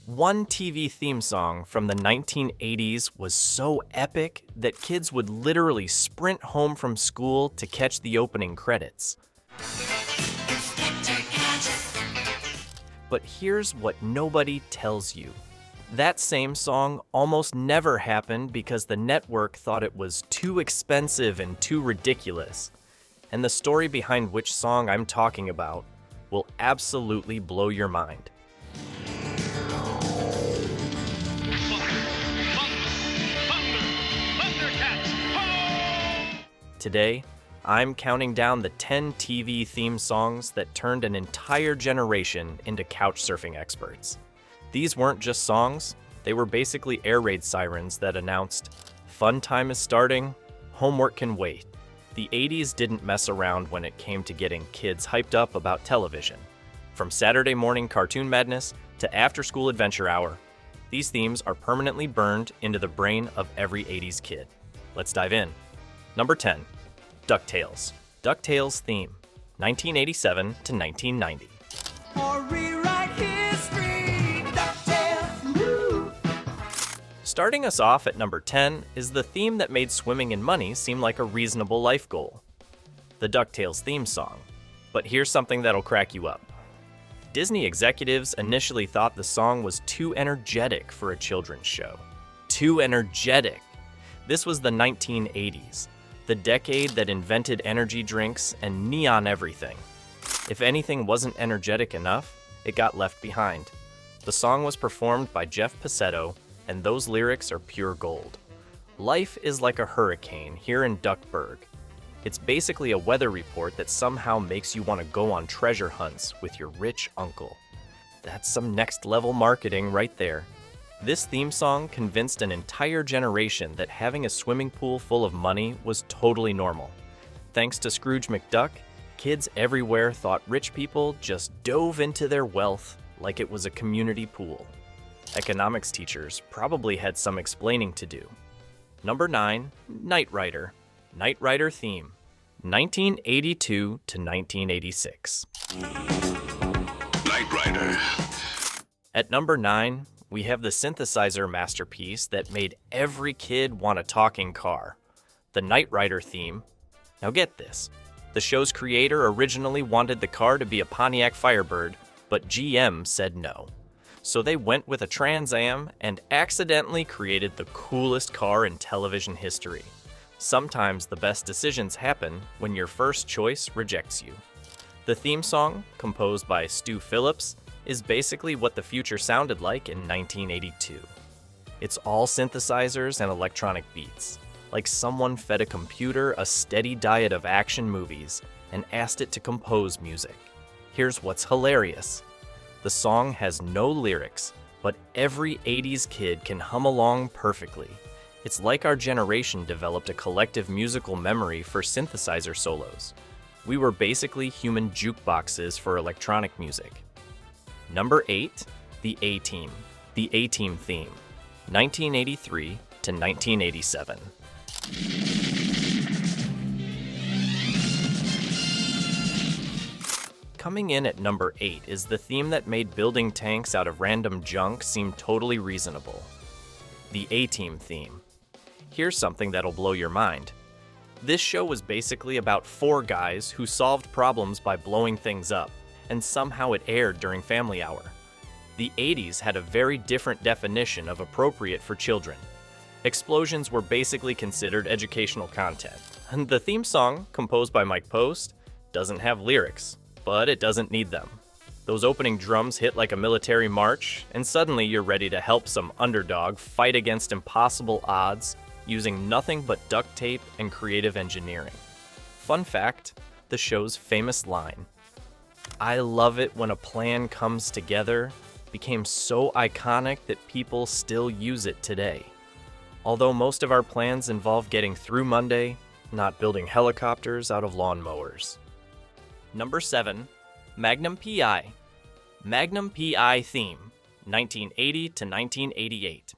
One TV theme song from the 1980s was so epic that kids would literally sprint home from school to catch the opening credits. But here's what nobody tells you. That same song almost never happened because the network thought it was too expensive and too ridiculous. And the story behind which song I'm talking about will absolutely blow your mind. Today, I'm counting down the 10 TV theme songs that turned an entire generation into couch surfing experts. These weren't just songs, they were basically air raid sirens that announced, "Fun time is starting, homework can wait." The 80s didn't mess around when it came to getting kids hyped up about television. From Saturday morning cartoon madness to after-school adventure hour, these themes are permanently burned into the brain of every 80s kid. Let's dive in. Number 10, DuckTales. DuckTales theme, 1987 to 1990. Or rewrite history, DuckTales. Woo! Starting us off at number 10 is the theme that made swimming in money seem like a reasonable life goal. The DuckTales theme song. But here's something that'll crack you up. Disney executives initially thought the song was too energetic for a children's show. Too energetic. This was the 1980s. The decade that invented energy drinks and neon everything. If anything wasn't energetic enough, it got left behind. The song was performed by Jeff Passetto, and those lyrics are pure gold. Life is like a hurricane here in Duckburg. It's basically a weather report that somehow makes you want to go on treasure hunts with your rich uncle. That's some next level marketing right there. This theme song convinced an entire generation that having a swimming pool full of money was totally normal. Thanks to Scrooge McDuck, kids everywhere thought rich people just dove into their wealth like it was a community pool. Economics teachers probably had some explaining to do. Number 9, Knight Rider. Knight Rider theme, 1982 to 1986. Knight Rider. At number 9, we have the synthesizer masterpiece that made every kid want a talking car, the Knight Rider theme. Now get this, the show's creator originally wanted the car to be a Pontiac Firebird, but GM said no. So they went with a Trans Am and accidentally created the coolest car in television history. Sometimes the best decisions happen when your first choice rejects you. The theme song, composed by Stu Phillips, is basically what the future sounded like in 1982. It's all synthesizers and electronic beats, like someone fed a computer a steady diet of action movies and asked it to compose music. Here's what's hilarious. The song has no lyrics, but every 80s kid can hum along perfectly. It's like our generation developed a collective musical memory for synthesizer solos. We were basically human jukeboxes for electronic music. Number 8, the A-Team. The A-Team theme, 1983 to 1987. Coming in at number 8 is the theme that made building tanks out of random junk seem totally reasonable. The A-Team theme. Here's something that'll blow your mind. This show was basically about 4 guys who solved problems by blowing things up, and somehow it aired during Family Hour. The 80s had a very different definition of appropriate for children. Explosions were basically considered educational content. And the theme song, composed by Mike Post, doesn't have lyrics, but it doesn't need them. Those opening drums hit like a military march, and suddenly you're ready to help some underdog fight against impossible odds using nothing but duct tape and creative engineering. Fun fact, the show's famous line, "I love it when a plan comes together," became so iconic that people still use it today. Although most of our plans involve getting through Monday, not building helicopters out of lawnmowers. Number 7, Magnum P.I. Magnum P.I. theme, 1980 to 1988.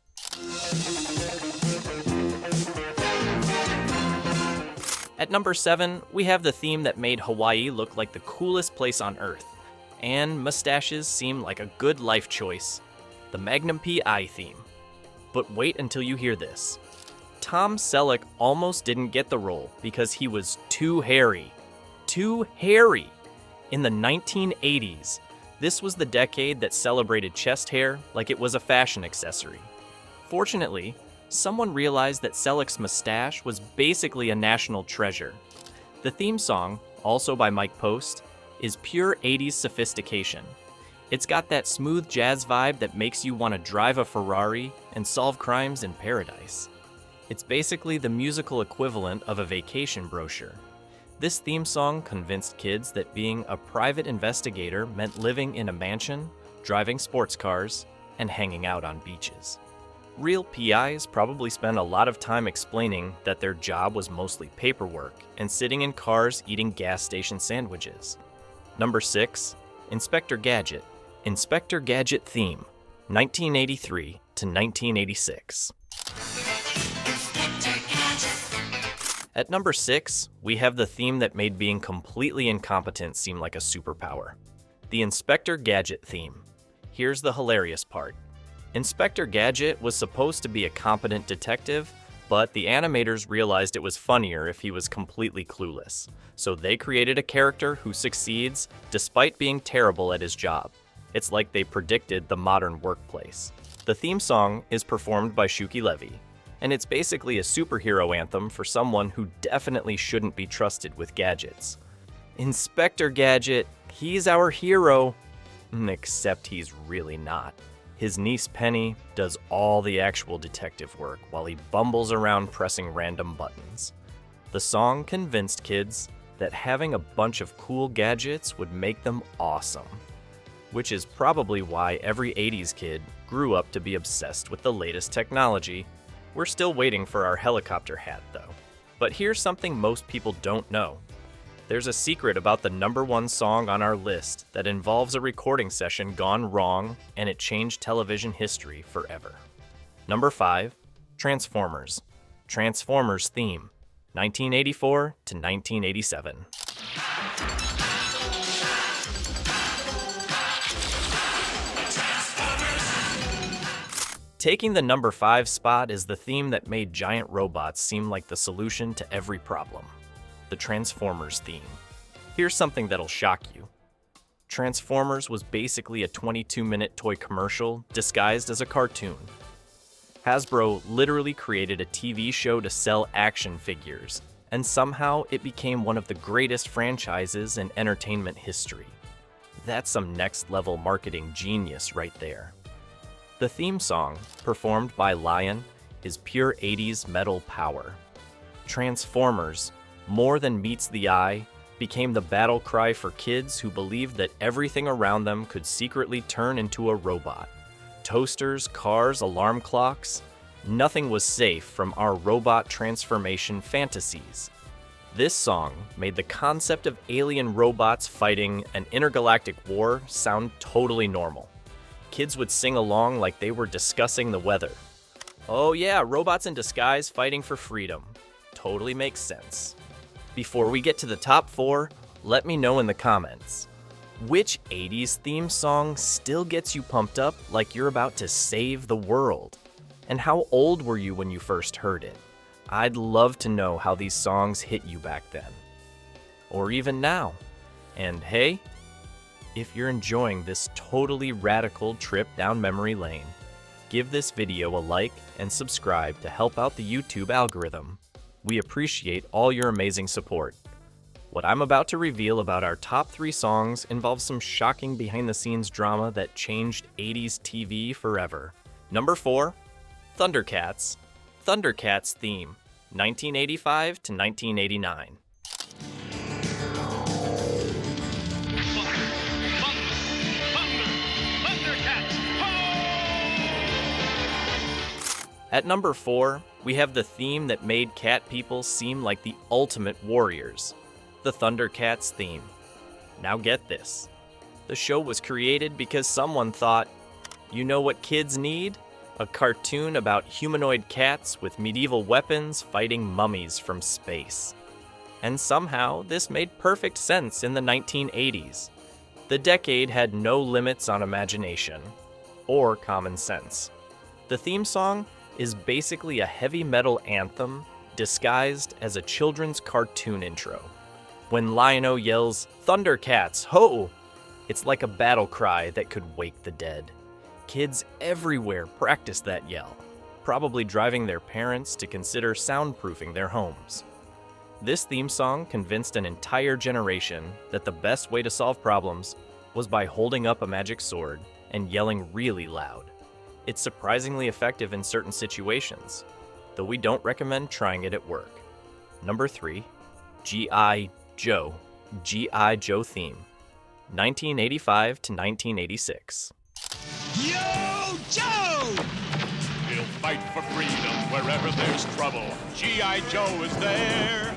At number 7, we have the theme that made Hawaii look like the coolest place on Earth, and mustaches seem like a good life choice. the Magnum P.I. theme. But wait until you hear this. Tom Selleck almost didn't get the role because he was too hairy. Too hairy! In the 1980s, this was the decade that celebrated chest hair like it was a fashion accessory. Fortunately, someone realized that Selleck's mustache was basically a national treasure. The theme song, also by Mike Post, is pure 80s sophistication. It's got that smooth jazz vibe that makes you want to drive a Ferrari and solve crimes in paradise. It's basically the musical equivalent of a vacation brochure. This theme song convinced kids that being a private investigator meant living in a mansion, driving sports cars, and hanging out on beaches. Real PIs probably spent a lot of time explaining that their job was mostly paperwork and sitting in cars eating gas station sandwiches. Number 6, Inspector Gadget. Inspector Gadget theme, 1983 to 1986. At number 6, we have the theme that made being completely incompetent seem like a superpower. The Inspector Gadget theme. Here's the hilarious part. Inspector Gadget was supposed to be a competent detective, but the animators realized it was funnier if he was completely clueless. So they created a character who succeeds despite being terrible at his job. It's like they predicted the modern workplace. The theme song is performed by Shuki Levy, and it's basically a superhero anthem for someone who definitely shouldn't be trusted with gadgets. Inspector Gadget, he's our hero. Except he's really not. His niece Penny does all the actual detective work while he bumbles around pressing random buttons. The song convinced kids that having a bunch of cool gadgets would make them awesome, which is probably why every 80s kid grew up to be obsessed with the latest technology. We're still waiting for our helicopter hat, though. But here's something most people don't know. There's a secret about the number 1 song on our list that involves a recording session gone wrong, and it changed television history forever. Number 5, Transformers. Transformers theme, 1984 to 1987. Taking the number 5 spot is the theme that made giant robots seem like the solution to every problem. The Transformers theme. Here's something that'll shock you. Transformers was basically a 22-minute toy commercial disguised as a cartoon. Hasbro literally created a TV show to sell action figures, and somehow it became one of the greatest franchises in entertainment history. That's some next-level marketing genius right there. The theme song, performed by Lion, is pure 80s metal power. Transformers, more than meets the eye, became the battle cry for kids who believed that everything around them could secretly turn into a robot. Toasters, cars, alarm clocks, nothing was safe from our robot transformation fantasies. This song made the concept of alien robots fighting an intergalactic war sound totally normal. Kids would sing along like they were discussing the weather. Oh yeah, robots in disguise fighting for freedom. Totally makes sense. Before we get to the top 4, let me know in the comments. Which 80s theme song still gets you pumped up like you're about to save the world? And how old were you when you first heard it? I'd love to know how these songs hit you back then. Or even now. And hey, if you're enjoying this totally radical trip down memory lane, give this video a like and subscribe to help out the YouTube algorithm. We appreciate all your amazing support. What I'm about to reveal about our top 3 songs involves some shocking behind-the-scenes drama that changed 80s TV forever. Number 4, Thundercats. Thundercats theme, 1985 to 1989. At number 4, we have the theme that made cat people seem like the ultimate warriors, the Thundercats theme. Now get this. The show was created because someone thought, you know what kids need? A cartoon about humanoid cats with medieval weapons fighting mummies from space. And somehow, this made perfect sense in the 1980s. The decade had no limits on imagination. or common sense. The theme song is basically a heavy metal anthem disguised as a children's cartoon intro. When Lion-O yells, "Thundercats, ho!" it's like a battle cry that could wake the dead. Kids everywhere practice that yell, probably driving their parents to consider soundproofing their homes. This theme song convinced an entire generation that the best way to solve problems was by holding up a magic sword and yelling really loud. It's surprisingly effective in certain situations, though we don't recommend trying it at work. Number 3, G.I. Joe, G.I. Joe theme, 1985 to 1986. Yo, Joe! He'll fight for freedom wherever there's trouble. G.I. Joe is there.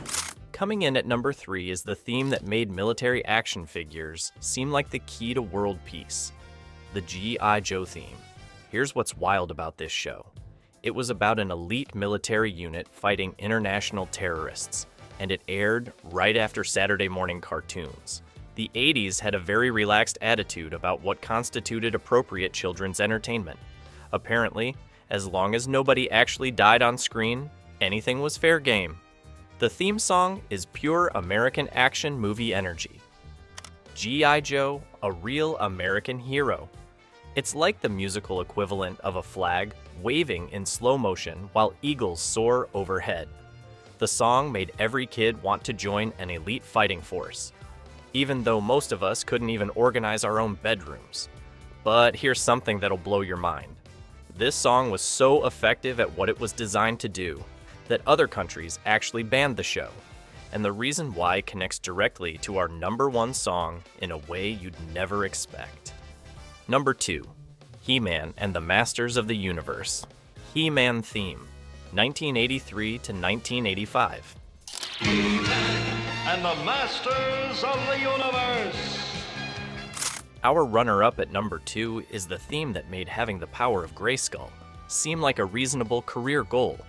Coming in at number 3 is the theme that made military action figures seem like the key to world peace, the G.I. Joe theme. Here's what's wild about this show. It was about an elite military unit fighting international terrorists, and it aired right after Saturday morning cartoons. The 80s had a very relaxed attitude about what constituted appropriate children's entertainment. Apparently, as long as nobody actually died on screen, anything was fair game. The theme song is pure American action movie energy. G.I. Joe, a real American hero. It's like the musical equivalent of a flag waving in slow motion while eagles soar overhead. The song made every kid want to join an elite fighting force, even though most of us couldn't even organize our own bedrooms. But here's something that'll blow your mind. This song was so effective at what it was designed to do that other countries actually banned the show, and the reason why connects directly to our number 1 song in a way you'd never expect. Number 2, He-Man and the Masters of the Universe, He-Man theme, 1983 to 1985. And the Masters of the Universe. Our runner-up at number 2 is the theme that made having the power of Grayskull seem like a reasonable career goal,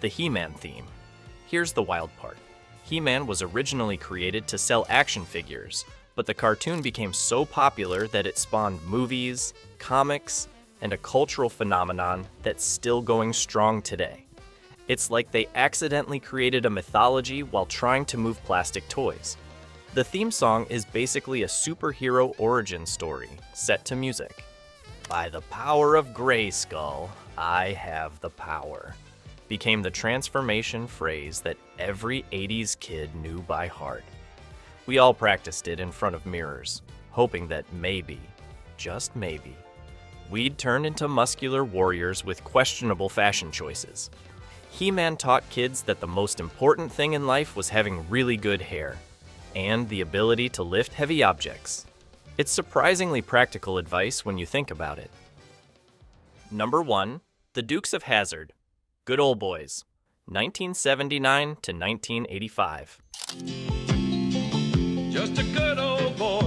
the He-Man theme. Here's the wild part. He-Man was originally created to sell action figures, but the cartoon became so popular that it spawned movies, comics, and a cultural phenomenon that's still going strong today. It's like they accidentally created a mythology while trying to move plastic toys. The theme song is basically a superhero origin story set to music. By the power of Grayskull, I have the power, became the transformation phrase that every 80s kid knew by heart. We all practiced it in front of mirrors, hoping that maybe, just maybe, we'd turn into muscular warriors with questionable fashion choices. He-Man taught kids that the most important thing in life was having really good hair, and the ability to lift heavy objects. It's surprisingly practical advice when you think about it. Number 1, The Dukes of Hazzard, Good Ol' Boys, 1979 to 1985. Just a good old boy.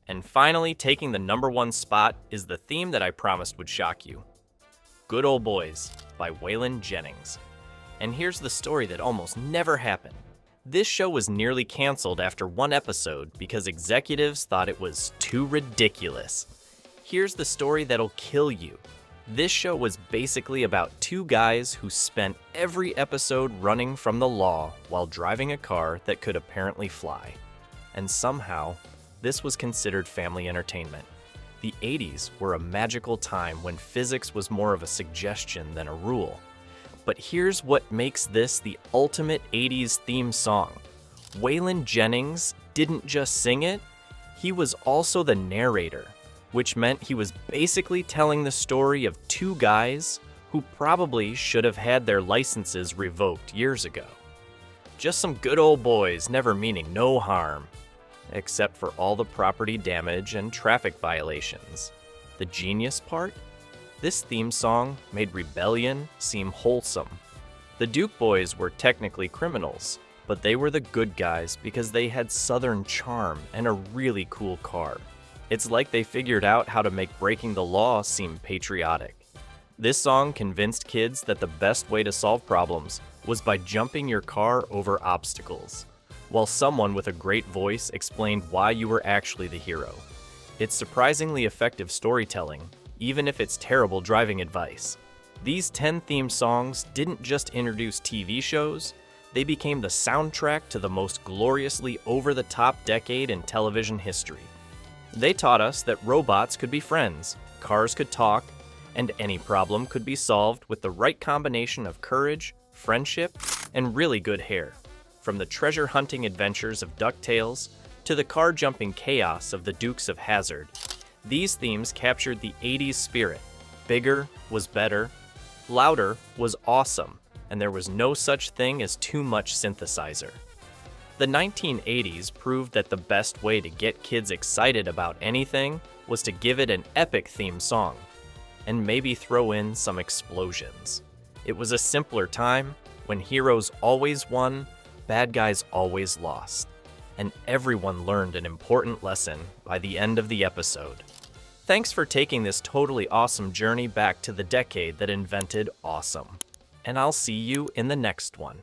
And finally, taking the number 1 spot is the theme that I promised would shock you. Good Ol' Boys by Waylon Jennings. And here's the story that almost never happened. This show was nearly canceled after 1 episode because executives thought it was too ridiculous. Here's the story that'll kill you. This show was basically about 2 guys who spent every episode running from the law while driving a car that could apparently fly. And somehow, this was considered family entertainment. The 80s were a magical time when physics was more of a suggestion than a rule. But here's what makes this the ultimate 80s theme song. Waylon Jennings didn't just sing it, he was also the narrator, which meant he was basically telling the story of 2 guys who probably should have had their licenses revoked years ago. Just some good old boys, never meaning no harm, except for all the property damage and traffic violations. The genius part? This theme song made rebellion seem wholesome. The Duke boys were technically criminals, but they were the good guys because they had southern charm and a really cool car. It's like they figured out how to make breaking the law seem patriotic. This song convinced kids that the best way to solve problems was by jumping your car over obstacles, while someone with a great voice explained why you were actually the hero. It's surprisingly effective storytelling, even if it's terrible driving advice. These 10 theme songs didn't just introduce TV shows, they became the soundtrack to the most gloriously over-the-top decade in television history. They taught us that robots could be friends, cars could talk, and any problem could be solved with the right combination of courage, friendship, and really good hair. From the treasure-hunting adventures of DuckTales to the car-jumping chaos of the Dukes of Hazzard, these themes captured the 80s spirit. Bigger was better, louder was awesome, and there was no such thing as too much synthesizer. The 1980s proved that the best way to get kids excited about anything was to give it an epic theme song, and maybe throw in some explosions. It was a simpler time when heroes always won, bad guys always lost, and everyone learned an important lesson by the end of the episode. Thanks for taking this totally awesome journey back to the decade that invented awesome. And I'll see you in the next one.